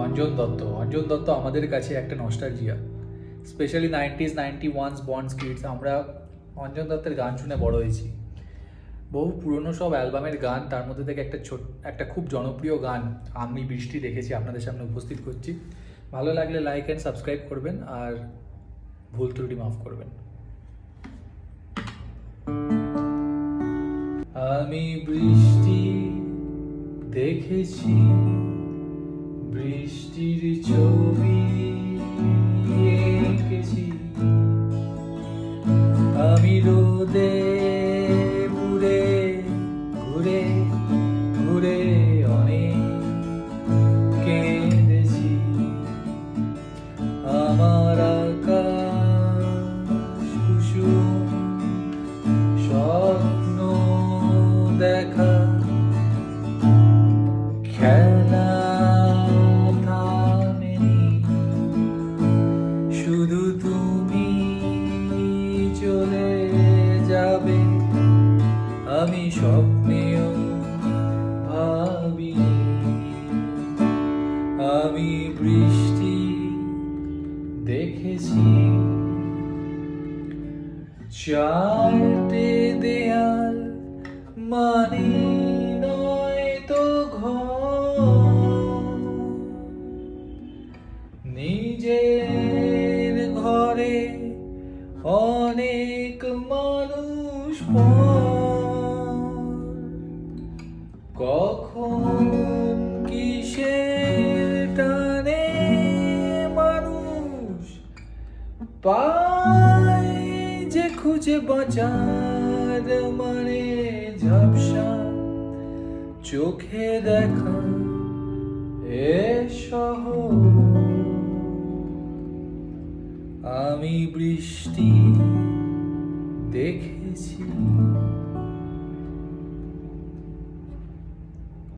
অঞ্জন দত্ত আমাদের কাছে একটা nostalgia, specially 90s 91s bonds kids. আমরা অঞ্জন দত্তের গান শুনে বড় হয়েছি। বহু পুরনো সব অ্যালবামের গান, তার মধ্যে থেকে একটা খুব জনপ্রিয় গান আমি বৃষ্টি দেখেছি আপনাদের সামনে উপস্থিত করছি। ভালো লাগলে লাইক অ্যান্ড সাবস্ক্রাইব করবেন, আর ভুল ত্রুটি মাফ করবেন। আমি বৃষ্টি দেখেছি, বৃষ্টির ছবি এঁকেছি, আমি রোদে পুড়ে ঘুরে ঘুরে অনেক কেঁদেছি। আমার আকাশ কুসুম স্বপ্ন দেখা, খেলা থামেনি, শুধু তুমি চলে যাবে, আমি স্বপ্নেও ভাবিনি। আমি বৃষ্টি দেখেছি, চারটে দেয়াল মানে নয় তো ঘর, নিজের ঘরে অনেক মানুষ পর, কখন কিসের টানে মানুষ পায় যে খুঁজে বাঁচার মানে ঝাপসা চোখে দেখা এ শহর। আমি বৃষ্টি দেখেছি।